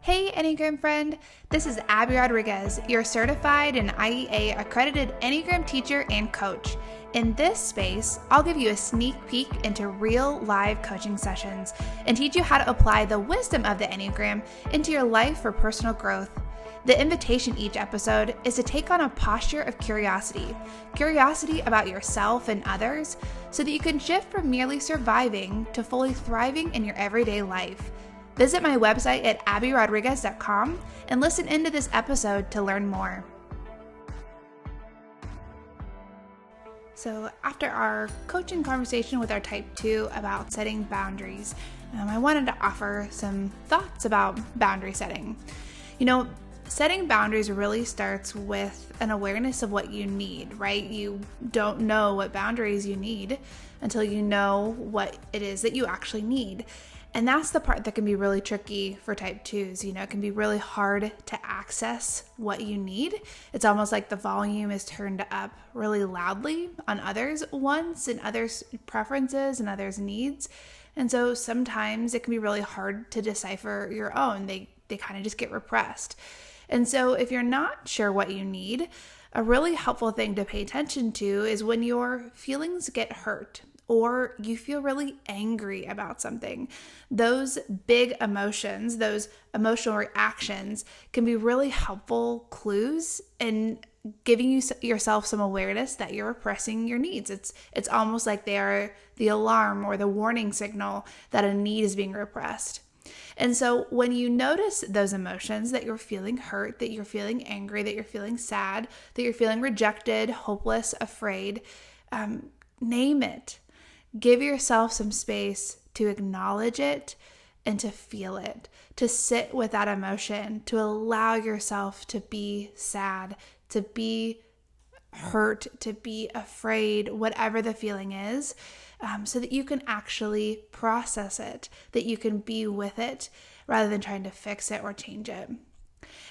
Hey Enneagram friend, this is Abby Rodriguez, your certified and IEA accredited Enneagram teacher and coach. In this space, I'll give you a sneak peek into real live coaching sessions and teach you how to apply the wisdom of the Enneagram into your life for personal growth. The invitation each episode is to take on a posture of curiosity about yourself and others, so that you can shift from merely surviving to fully thriving in your everyday life. Visit my website at abbyrodriguez.com and listen into this episode to learn more. So after our coaching conversation with our type 2 about setting boundaries, I wanted to offer some thoughts about boundary setting. Setting boundaries really starts with an awareness of what you need, right? You don't know what boundaries you need until you know what it is that you actually need. And that's the part that can be really tricky for type 2s. It can be really hard to access what you need. It's almost like the volume is turned up really loudly on others' wants and others' preferences and others' needs. And so sometimes it can be really hard to decipher your own. They kind of just get repressed. And so if you're not sure what you need, a really helpful thing to pay attention to is when your feelings get hurt or you feel really angry about something. Those big emotions, those emotional reactions can be really helpful clues in giving yourself some awareness that you're repressing your needs. It's almost like they are the alarm or the warning signal that a need is being repressed. And so when you notice those emotions, that you're feeling hurt, that you're feeling angry, that you're feeling sad, that you're feeling rejected, hopeless, afraid, name it. Give yourself some space to acknowledge it and to feel it, to sit with that emotion, to allow yourself to be sad, to be hurt, to be afraid, whatever the feeling is, so that you can actually process it, that you can be with it rather than trying to fix it or change it.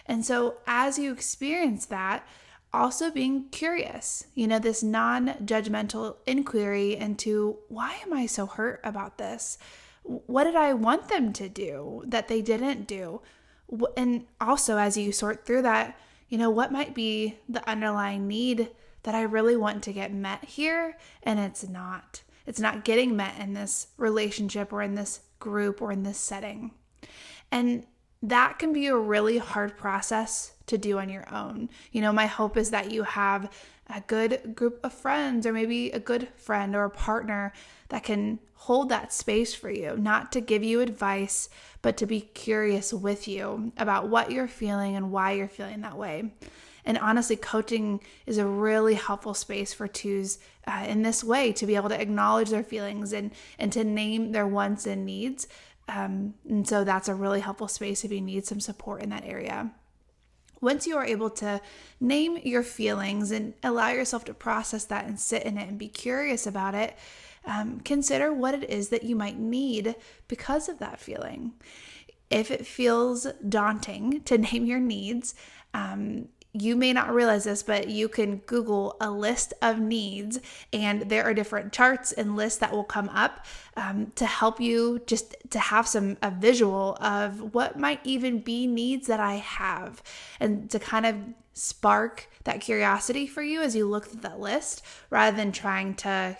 And so as you experience that, also being curious, this non-judgmental inquiry into, why am I so hurt about this? What did I want them to do that they didn't do? And also as you sort through that, what might be the underlying need that I really want to get met here, and it's not getting met in this relationship or in this group or in this setting. And that can be a really hard process to do on your own. My hope is that you have a good group of friends, or maybe a good friend or a partner that can hold that space for you, not to give you advice, but to be curious with you about what you're feeling and why you're feeling that way. And honestly, coaching is a really helpful space for twos in this way, to be able to acknowledge their feelings and to name their wants and needs. And so that's a really helpful space if you need some support in that area. Once you are able to name your feelings and allow yourself to process that and sit in it and be curious about it, consider what it is that you might need because of that feeling. If it feels daunting to name your needs, you may not realize this, but you can Google a list of needs, and there are different charts and lists that will come up to help you just to have a visual of what might even be needs that I have, and to kind of spark that curiosity for you as you look at that list, rather than trying to,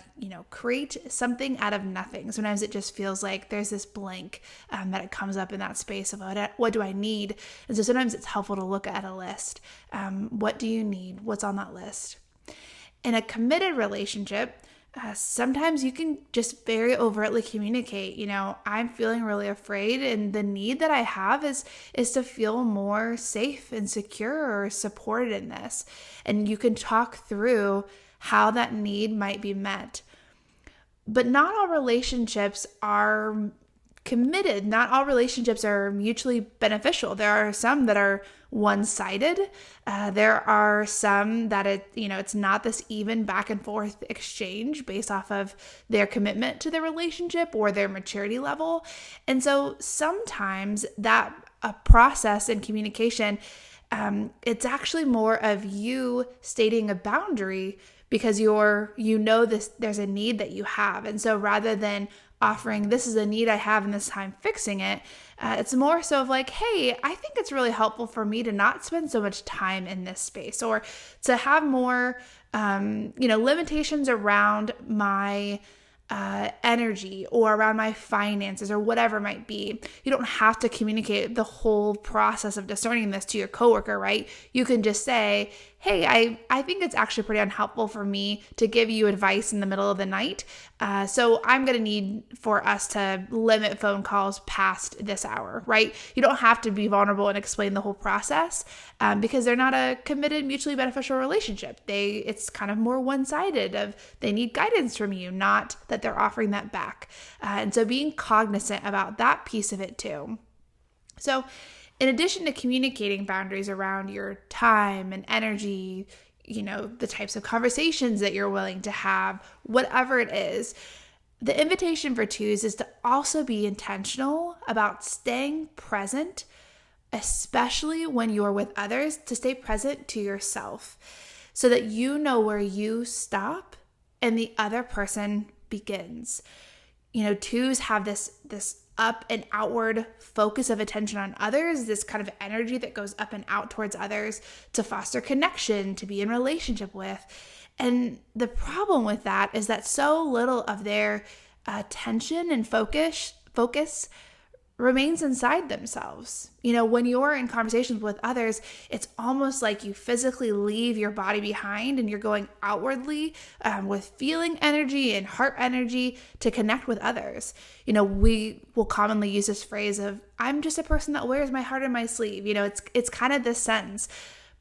create something out of nothing. Sometimes it just feels like there's this blank that it comes up in that space of what do I need? And so sometimes it's helpful to look at a list. What do you need? What's on that list? In a committed relationship, sometimes you can just very overtly communicate, I'm feeling really afraid, and the need that I have is to feel more safe and secure or supported in this. And you can talk through how that need might be met. But not all relationships are committed. Not all relationships are mutually beneficial. There are some that are one-sided. There are some that it's not this even back and forth exchange based off of their commitment to the relationship or their maturity level. And so sometimes that process and communication, it's actually more of you stating a boundary because there's a need that you have. And so rather than offering, this is a need I have and this time fixing it, It's more so of like, hey, I think it's really helpful for me to not spend so much time in this space, or to have more, limitations around my energy or around my finances or whatever it might be. You don't have to communicate the whole process of discerning this to your coworker, right? You can just say, hey, I think it's actually pretty unhelpful for me to give you advice in the middle of the night. So I'm going to need for us to limit phone calls past this hour, right? You don't have to be vulnerable and explain the whole process because they're not a committed, mutually beneficial relationship. It's kind of more one-sided of they need guidance from you, not that they're offering that back. And so being cognizant about that piece of it too. So in addition to communicating boundaries around your time and energy, the types of conversations that you're willing to have, whatever it is, the invitation for twos is to also be intentional about staying present, especially when you're with others, to stay present to yourself so that you know where you stop and the other person begins. Twos have this up and outward focus of attention on others, this kind of energy that goes up and out towards others to foster connection, to be in relationship with. And the problem with that is that so little of their attention and focus remains inside themselves. When you're in conversations with others, it's almost like you physically leave your body behind and you're going outwardly with feeling energy and heart energy to connect with others. We will commonly use this phrase of, I'm just a person that wears my heart on my sleeve. It's kind of this sense.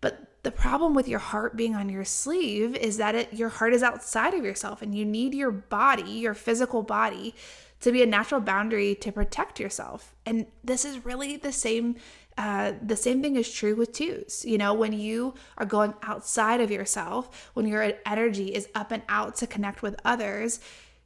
But the problem with your heart being on your sleeve is that your heart is outside of yourself, and you need your body, your physical body, to be a natural boundary to protect yourself. And this is really the same thing is true with twos. When you are going outside of yourself, when your energy is up and out to connect with others,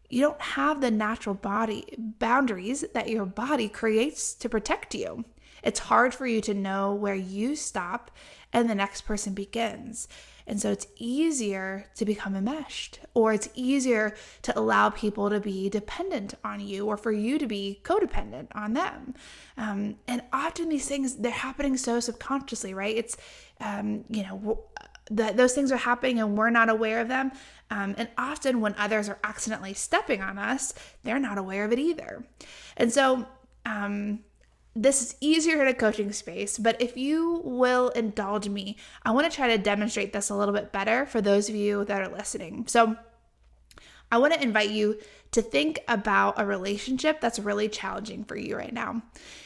you don't have the natural body boundaries that your body creates to protect you. It's hard for you to know where you stop and the next person begins. And so it's easier to become enmeshed, or it's easier to allow people to be dependent on you, or for you to be codependent on them. And often these things, they're happening so subconsciously, right? It's, those things are happening and we're not aware of them. And often when others are accidentally stepping on us, they're not aware of it either. And so, this is easier in a coaching space, but if you will indulge me, I want to try to demonstrate this a little bit better for those of you that are listening. So I want to invite you to think about a relationship that's really challenging for you right now.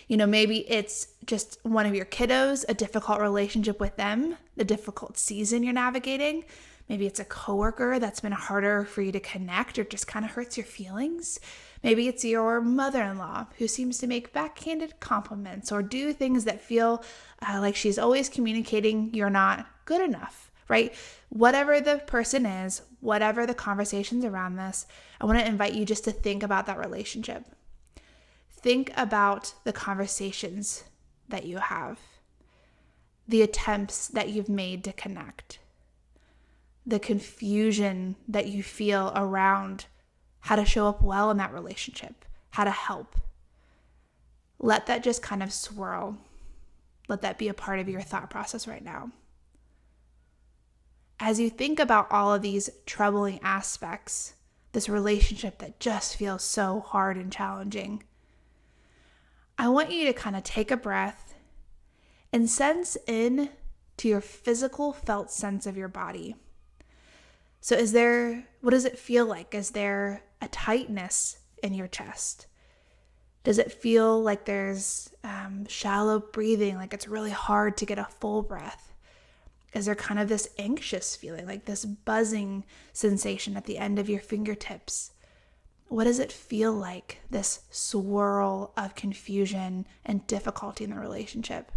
Maybe it's just one of your kiddos, a difficult relationship with them, the difficult season you're navigating. Maybe it's a coworker that's been harder for you to connect or just kind of hurts your feelings. Maybe it's your mother-in-law who seems to make backhanded compliments or do things that feel like she's always communicating you're not good enough, right? Whatever the person is, whatever the conversations around this, I want to invite you just to think about that relationship. Think about the conversations that you have, the attempts that you've made to connect, the confusion that you feel around how to show up well in that relationship, how to help. Let that just kind of swirl. Let that be a part of your thought process right now. As you think about all of these troubling aspects, this relationship that just feels so hard and challenging, I want you to kind of take a breath and sense in to your physical felt sense of your body. So what does it feel like? Is there a tightness in your chest? Does it feel like there's shallow breathing, like it's really hard to get a full breath? Is there kind of this anxious feeling, like this buzzing sensation at the end of your fingertips? What does it feel like, this swirl of confusion and difficulty in the relationship?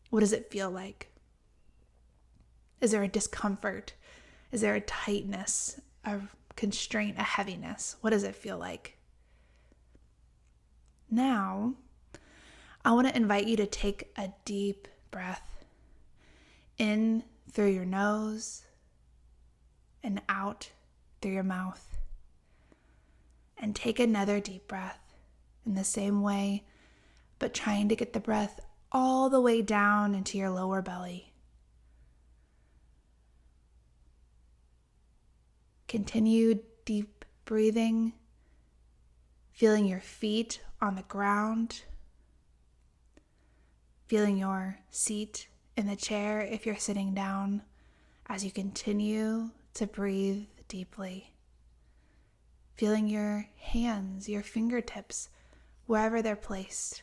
What does it feel like? Is there a discomfort? Is there a tightness, a constraint, a heaviness? What does it feel like? Now, I want to invite you to take a deep breath in through your nose and out through your mouth. And take another deep breath in the same way, but trying to get the breath all the way down into your lower belly. Continue deep breathing, feeling your feet on the ground, feeling your seat in the chair if you're sitting down as you continue to breathe deeply. Feeling your hands, your fingertips, wherever they're placed.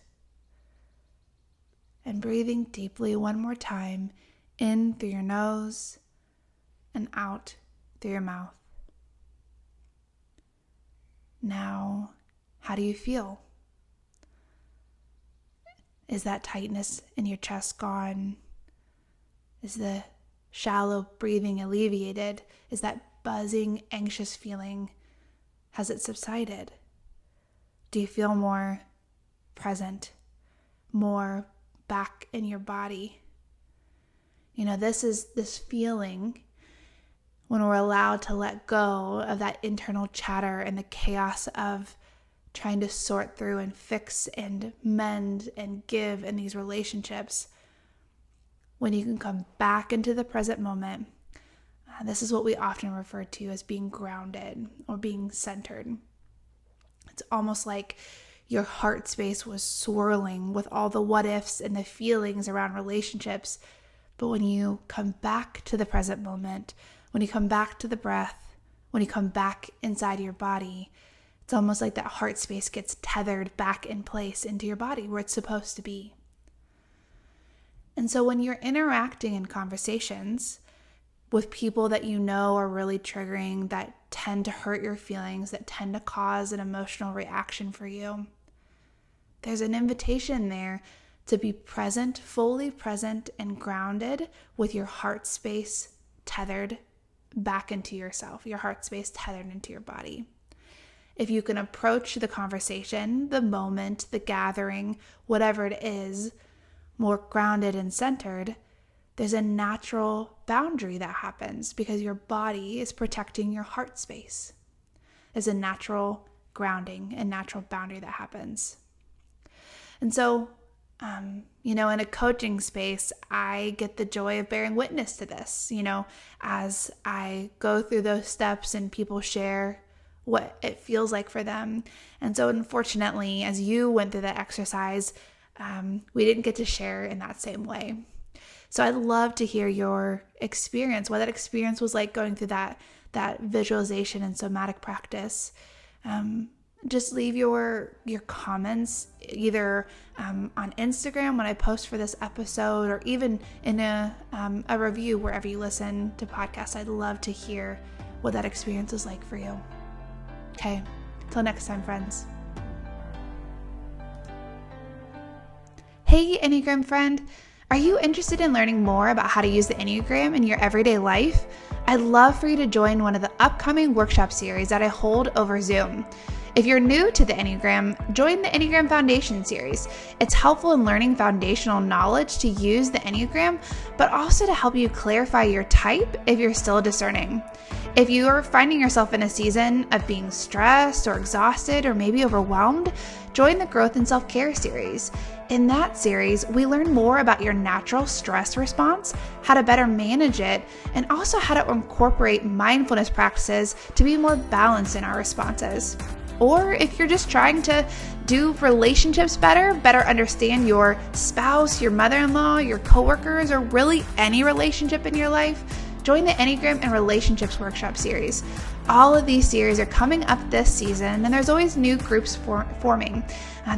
And breathing deeply one more time, in through your nose and out through your mouth. Now, how do you feel? Is that tightness in your chest gone? Is the shallow breathing alleviated? Is that buzzing, anxious feeling, has it subsided? Do you feel more present, more back in your body? This is this feeling when we're allowed to let go of that internal chatter and the chaos of trying to sort through and fix and mend and give in these relationships. When you can come back into the present moment, this is what we often refer to as being grounded or being centered. It's almost like your heart space was swirling with all the what ifs and the feelings around relationships. But when you come back to the present moment, when you come back to the breath, when you come back inside your body, it's almost like that heart space gets tethered back in place into your body where it's supposed to be. And so when you're interacting in conversations with people that you know are really triggering, that tend to hurt your feelings, that tend to cause an emotional reaction for you, there's an invitation there to be present, fully present and grounded with your heart space tethered back into yourself, your heart space tethered into your body. If you can approach the conversation, the moment, the gathering, whatever it is, more grounded and centered, there's a natural boundary that happens because your body is protecting your heart space. There's a natural grounding and natural boundary that happens. And so, in a coaching space, I get the joy of bearing witness to this, as I go through those steps and people share what it feels like for them. And so unfortunately, as you went through that exercise, we didn't get to share in that same way. So I'd love to hear your experience, what that experience was like going through that visualization and somatic practice. Just leave your comments either on Instagram when I post for this episode, or even in a review wherever you listen to podcasts. I'd love to hear what that experience was like for you. Okay, till next time, friends. Hey, Enneagram friend. Are you interested in learning more about how to use the Enneagram in your everyday life? I'd love for you to join one of the upcoming workshop series that I hold over Zoom. If you're new to the Enneagram, join the Enneagram Foundation series. It's helpful in learning foundational knowledge to use the Enneagram, but also to help you clarify your type if you're still discerning. If you are finding yourself in a season of being stressed or exhausted or maybe overwhelmed, join the Growth and Self-Care series. In that series, we learn more about your natural stress response, how to better manage it, and also how to incorporate mindfulness practices to be more balanced in our responses. Or if you're just trying to do relationships better understand your spouse, your mother-in-law, your coworkers, or really any relationship in your life, join the Enneagram and Relationships Workshop series. All of these series are coming up this season, and there's always new groups forming.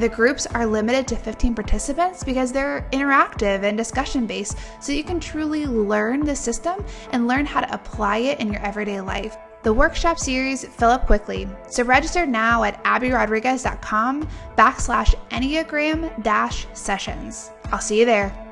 The groups are limited to 15 participants because they're interactive and discussion-based, so you can truly learn the system and learn how to apply it in your everyday life. The workshop series fill up quickly, so register now at abbyrodriguez.com/Enneagram-sessions. I'll see you there.